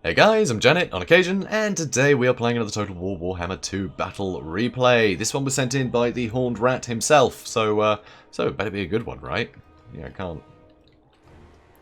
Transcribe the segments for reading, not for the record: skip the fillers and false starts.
Hey guys, I'm JanetOnOccasion, and today we are playing another Total War Warhammer II Battle Replay. This one was sent in by the Horned Rat himself, so it better be a good one, right? Yeah, can't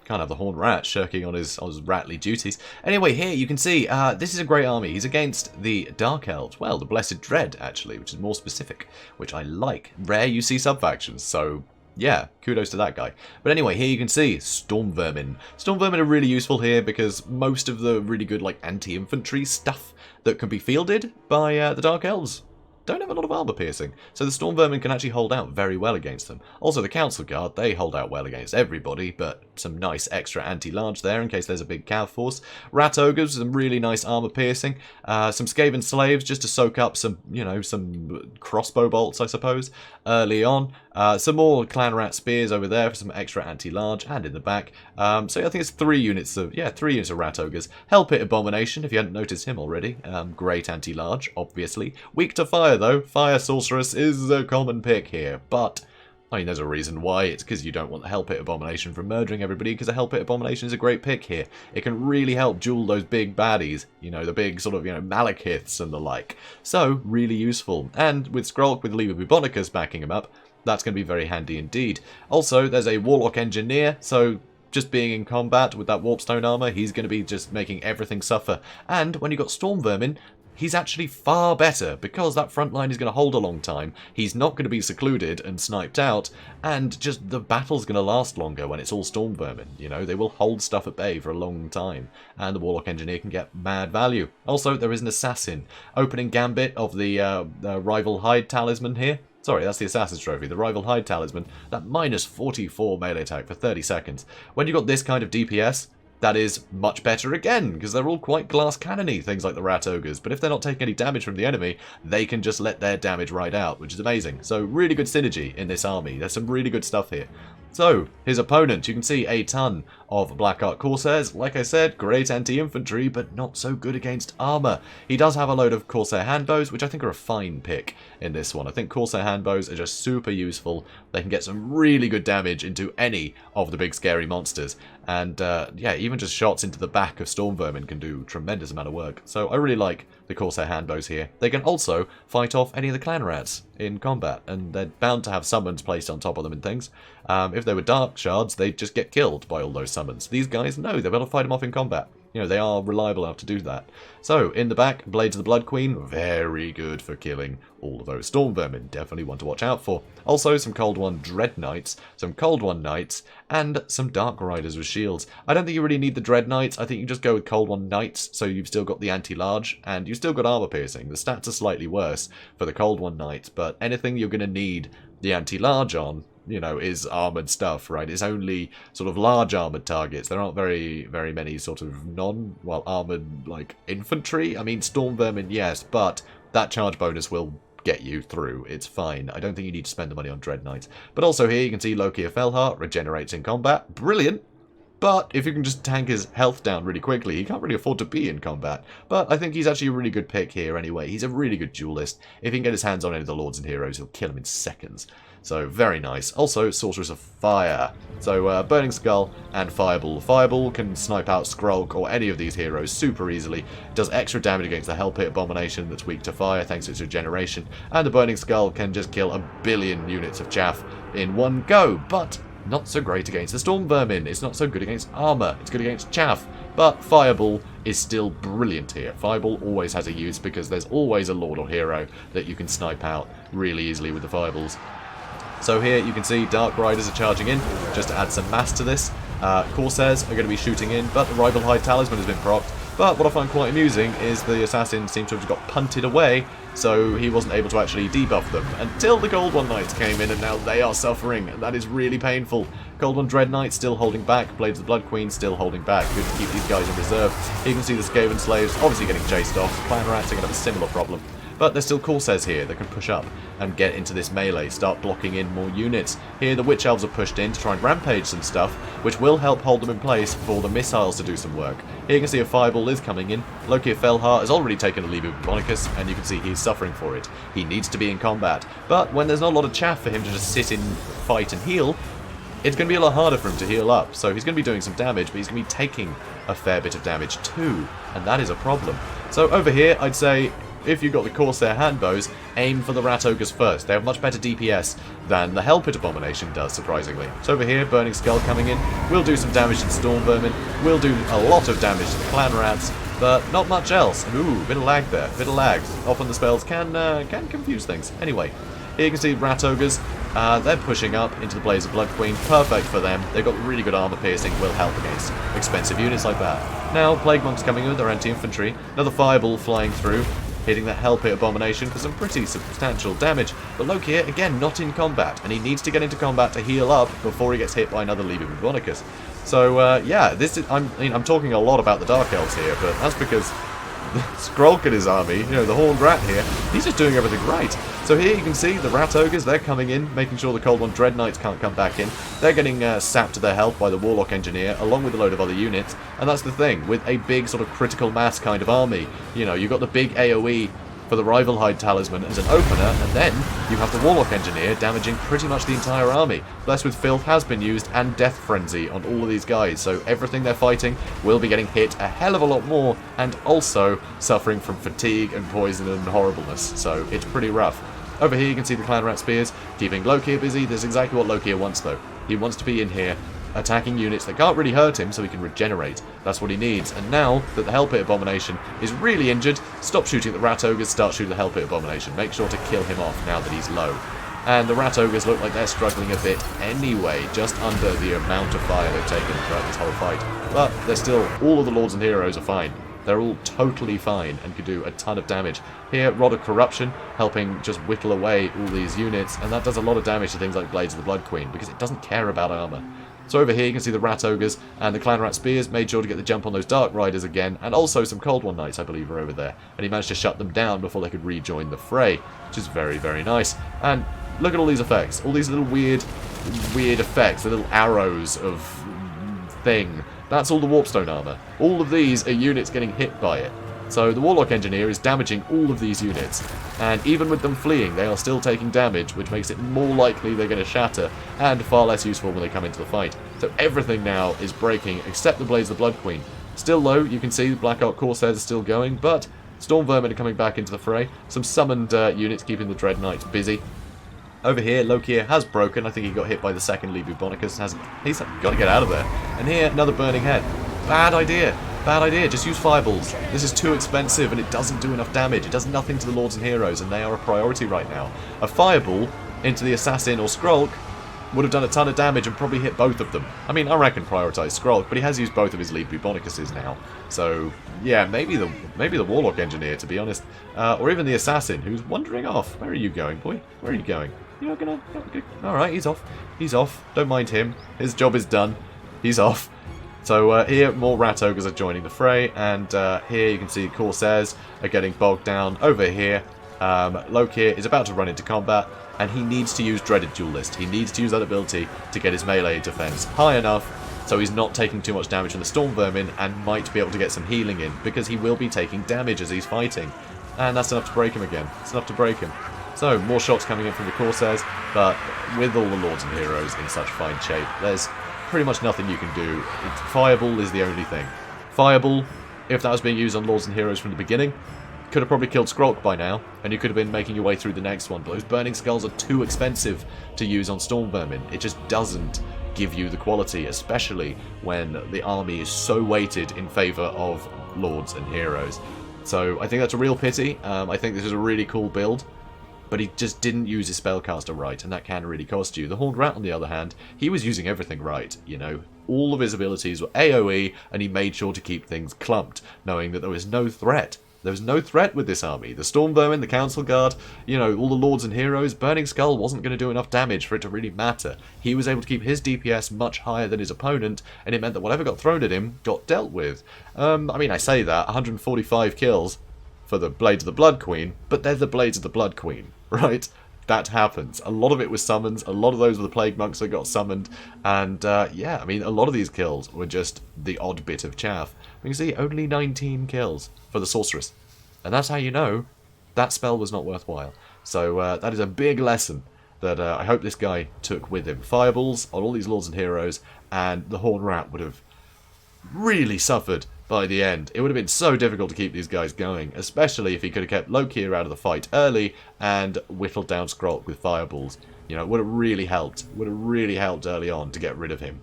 have the Horned Rat shirking on his ratly duties. Anyway, here you can see, this is a great army. He's against the Dark Elves, well, the Blessed Dread, actually, which is more specific, which I like. Rare you see sub-factions, so yeah, kudos to that guy. But anyway, here you can see Storm Vermin. Storm Vermin are really useful here because most of the really good like anti-infantry stuff that can be fielded by the Dark Elves don't have a lot of armor piercing, so the Storm Vermin can actually hold out very well against them. Also, the Council Guard, they hold out well against everybody, but some nice extra anti-large there in case there's a big cav force. Rat Ogres, some really nice armor piercing. Some Skaven Slaves just to soak up some, you know, some crossbow bolts, I suppose, early on. Some more Clan Rat Spears over there for some extra anti-large, and in the back. So yeah, I think it's 3 units of Rat Ogres. Hellpit Abomination, if you hadn't noticed him already. Great anti-large, obviously. Weak to fire, though. Fire Sorceress is a common pick here, but I mean, there's a reason why. It's because you don't want the Hellpit Abomination from murdering everybody, because the Hellpit Abomination is a great pick here. It can really help duel those big baddies, you know, the big sort of, you know, Malekiths and the like. So, really useful. And with Skrulk, with Liber Bubonicus backing him up, that's going to be very handy indeed. Also, there's a Warlock Engineer, so just being in combat with that Warpstone armor, he's going to be just making everything suffer. And when you've got Storm Vermin, he's actually far better, because that front line is going to hold a long time, he's not going to be secluded and sniped out, and just the battle's going to last longer when it's all Storm Vermin. You know, they will hold stuff at bay for a long time, and the Warlock Engineer can get mad value. Also, there is an Assassin. Opening Gambit of the Rival Hide Talisman here. Sorry, that's the Assassin's Trophy, the Rival Hide Talisman. That minus 44 melee attack for 30 seconds. When you've got this kind of DPS, that is much better again, because they're all quite glass cannony, things like the Rat Ogres. But if they're not taking any damage from the enemy, they can just let their damage ride out, which is amazing. So really good synergy in this army. There's some really good stuff here. So, his opponent, you can see a ton of Black Ark Corsairs. Like I said, great anti-infantry, but not so good against armor. He does have a load of Corsair handbows, which I think are a fine pick in this one. I think Corsair handbows are just super useful. They can get some really good damage into any of the big scary monsters. And yeah, even just shots into the back of Storm Vermin can do a tremendous amount of work. So I really like the Corsair handbows here. They can also fight off any of the Clan Rats in combat, and they're bound to have summons placed on top of them and things. If they were Dark Shards, they'd just get killed by all those summons. These guys, no, they're able to fight them off in combat. You know, they are reliable enough to do that. So, in the back, Blades of the Blood Queen, very good for killing all of those Storm Vermin. Definitely one to watch out for. Also, some Cold One Dread Knights, some Cold One Knights, and some Dark Riders with shields. I don't think you really need the Dread Knights. I think you just go with Cold One Knights, so you've still got the anti-large, and you've still got armor piercing. The stats are slightly worse for the Cold One Knights, but anything you're going to need the anti-large on, you know, is armoured stuff, right? It's only sort of large armoured targets. There aren't very many sort of armoured, like, infantry. I mean, Storm Vermin, yes, but that charge bonus will get you through. It's fine. I don't think you need to spend the money on Dread Knights. But also here you can see Loki of Felheart regenerates in combat. Brilliant! But if you can just tank his health down really quickly, he can't really afford to be in combat. But I think he's actually a really good pick here anyway. He's a really good duelist. If he can get his hands on any of the Lords and Heroes, he'll kill him in seconds. So, very nice. Also, Sorceress of Fire. So, Burning Skull and Fireball. Fireball can snipe out Skrulk or any of these heroes super easily. Does extra damage against the Hellpit Abomination that's weak to fire thanks to its regeneration. And the Burning Skull can just kill 1 billion units of chaff in one go. But not so great against the Storm Vermin. It's not so good against armor. It's good against chaff. But Fireball is still brilliant here. Fireball always has a use because there's always a Lord or Hero that you can snipe out really easily with the Fireballs. So here you can see Dark Riders are charging in, just to add some mass to this. Corsairs are going to be shooting in, but the Rival Hide Talisman has been procced. But what I find quite amusing is the Assassin seems to have got punted away, so he wasn't able to actually debuff them until the Cold One Knights came in, and now they are suffering, and that is really painful. Cold One Dread Knight still holding back, Blades of the Blood Queen still holding back. Good to keep these guys in reserve. You can see the Skaven Slaves obviously getting chased off. Clan Rats are going to have a similar problem. But there's still Corsairs here that can push up and get into this melee, start blocking in more units. Here the Witch Elves are pushed in to try and rampage some stuff, which will help hold them in place for the missiles to do some work. Here you can see a Fireball is coming in. Loki of Felheart has already taken a Liber Bubonicus, and you can see he's suffering for it. He needs to be in combat, but when there's not a lot of chaff for him to just sit in, fight and heal, it's going to be a lot harder for him to heal up. So he's going to be doing some damage, but he's going to be taking a fair bit of damage too, and that is a problem. So over here, I'd say, if you've got the Corsair handbows, aim for the Rat Ogres first. They have much better DPS than the Hellpit Abomination does, surprisingly. So over here, Burning Skull coming in, will do some damage to the Storm Vermin, will do a lot of damage to the Clan Rats, but not much else. Ooh, bit of lag there, bit of lag. Often the spells can confuse things. Anyway, here you can see Rat Ogres. They're pushing up into the Blaze of Blood Queen. Perfect for them. They've got really good armor piercing, will help against expensive units like that. Now, Plague Monks coming in with their anti-infantry. Another Fireball flying through, hitting that Hellpit Abomination for some pretty substantial damage. But Loki, again, not in combat, and he needs to get into combat to heal up before he gets hit by another Legion of Bonicus. So, yeah, this is, I'm talking a lot about the Dark Elves here, but that's because Skrulk and his army, you know, the Horned Rat here, he's just doing everything right. So here you can see the Rat Ogres, they're coming in, making sure the Cold One Dread Knights can't come back in. They're getting sapped to their health by the Warlock Engineer, along with a load of other units. And that's the thing, with a big sort of critical mass kind of army. You know, you've got the big AoE for the Rivalhide Talisman as an opener, and then you have the Warlock Engineer damaging pretty much the entire army. Blessed with Filth has been used, and Death Frenzy on all of these guys, so everything they're fighting will be getting hit a hell of a lot more, and also suffering from fatigue and poison and horribleness, so it's pretty rough. Over here you can see the Clan Rat Spears, keeping Loki busy. This is exactly what Loki wants though. He wants to be in here, attacking units that can't really hurt him so he can regenerate. That's what he needs. And now that the Hellpit Abomination is really injured, stop shooting the Rat Ogres, start shooting the Hellpit Abomination. Make sure to kill him off now that he's low. And the Rat Ogres look like they're struggling a bit anyway, just under the amount of fire they've taken throughout this whole fight. But they're still, all of the Lords and Heroes are fine. They're all totally fine and could do a ton of damage. Here, Rod of Corruption, helping just whittle away all these units, and that does a lot of damage to things like Blades of the Blood Queen, because it doesn't care about armor. So over here you can see the Rat Ogres and the Clan Rat Spears made sure to get the jump on those Dark Riders again, and also some Cold One Knights, I believe, are over there. And he managed to shut them down before they could rejoin the fray, which is very, very nice. And look at all these effects, all these little weird effects, the little arrows of thing. That's all the Warpstone armor. All of these are units getting hit by it. So the Warlock Engineer is damaging all of these units, and even with them fleeing, they are still taking damage, which makes it more likely they're going to shatter, and far less useful when they come into the fight. So everything now is breaking, except the Blades of the Blood Queen. Still low, you can see the Black Ark Corsairs are still going, but Storm Vermin are coming back into the fray. Some summoned units keeping the Dread Knights busy. Over here, Loki has broken. I think he got hit by the second Lebu Bonicus. He's got to get out of there. And here, another Burning Head. Bad idea. Bad idea. Just use Fireballs. This is too expensive and it doesn't do enough damage. It does nothing to the Lords and Heroes, and they are a priority right now. A Fireball into the Assassin or Skrulk would have done a ton of damage and probably hit both of them. I mean, I reckon prioritize Skrulk, but he has used both of his Lebu Bonicuses now. So, yeah, maybe the Warlock Engineer, to be honest. Or even the Assassin, who's wandering off. Where are you going, boy? Where are you going? You're not gonna... Alright, he's off. He's off. Don't mind him. His job is done. He's off. So here, more Rat Ogres are joining the fray, and here you can see Corsairs are getting bogged down. Over here, Loki is about to run into combat, and he needs to use Dreaded Duelist. He needs to use that ability to get his melee defense high enough so he's not taking too much damage from the Storm Vermin and might be able to get some healing in, because he will be taking damage as he's fighting. And that's enough to break him again. It's enough to break him. So, more shots coming in from the Corsairs, but with all the Lords and Heroes in such fine shape, there's pretty much nothing you can do. Fireball is the only thing. Fireball, if that was being used on Lords and Heroes from the beginning, could have probably killed Skrulk by now, and you could have been making your way through the next one, but those Burning Skulls are too expensive to use on Storm Vermin. It just doesn't give you the quality, especially when the army is so weighted in favour of Lords and Heroes. So I think that's a real pity. I think this is a really cool build, but he just didn't use his spellcaster right, and that can really cost you. The Horned Rat, on the other hand, he was using everything right, you know. All of his abilities were AoE, and he made sure to keep things clumped, knowing that there was no threat. There was no threat with this army. The Storm Vermin, the Council Guard, you know, all the Lords and Heroes, Burning Skull wasn't going to do enough damage for it to really matter. He was able to keep his DPS much higher than his opponent, and it meant that whatever got thrown at him got dealt with. I mean, I say that, 145 kills for the Blades of the Blood Queen, but they're the Blades of the Blood Queen, right? That happens. A lot of it was summons, a lot of those were the Plague Monks that got summoned, and yeah, I mean, a lot of these kills were just the odd bit of chaff. You can see only 19 kills for the Sorceress, and that's how you know that spell was not worthwhile. So that is a big lesson that I hope this guy took with him fireballs on all these lords and heroes, and the Horned Rat would have really suffered by the end. It would have been so difficult to keep these guys going, especially if he could have kept Loki out of the fight early and whittled down Skrulk with fireballs. You know, it would have really helped. Would have really helped early on to get rid of him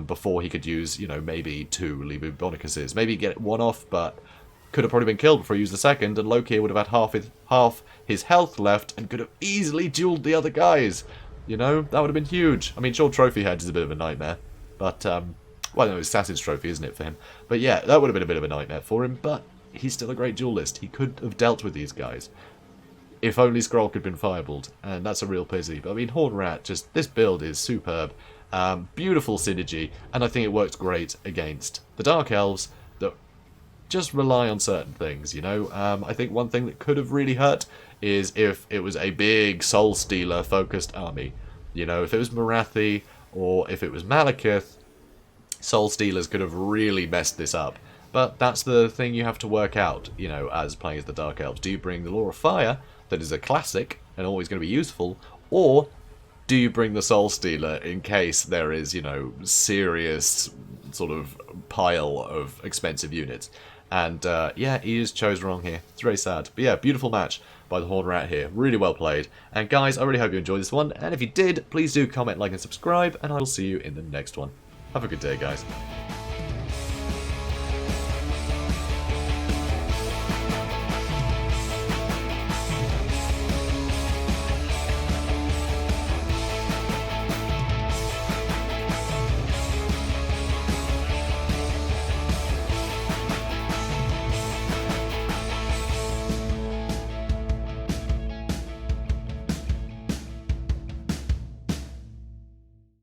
before he could use, you know, maybe 2 Libubonicuses. Maybe get one off, but could have probably been killed before he used the second, and Loki would have had half his health left and could have easily dueled the other guys. You know, that would have been huge. I mean, sure, Trophy Head is a bit of a nightmare, but well, no, it's Assassin's Trophy, isn't it, for him? But yeah, that would have been a bit of a nightmare for him, but he's still a great duelist. He could have dealt with these guys. If only Skrulk had been fireballed, and that's a real pity. But I mean, Horned Rat, just, this build is superb. Beautiful synergy, and I think it works great against the Dark Elves that just rely on certain things, you know? I think one thing that could have really hurt is if it was a big Soul Stealer focused army. You know, if it was Marathi or if it was Malekith, Soul Stealers could have really messed this up. But that's the thing you have to work out, you know, as playing as the Dark Elves. Do you bring the Law of Fire, that is a classic and always going to be useful, or do you bring the Soul Stealer in case there is, you know, serious sort of pile of expensive units? And yeah, he just chose wrong here. It's very sad. But yeah, beautiful match by the Horned Rat here. Really well played. And guys, I really hope you enjoyed this one. And if you did, please do comment, like, and subscribe. And I will see you in the next one. Have a good day, guys.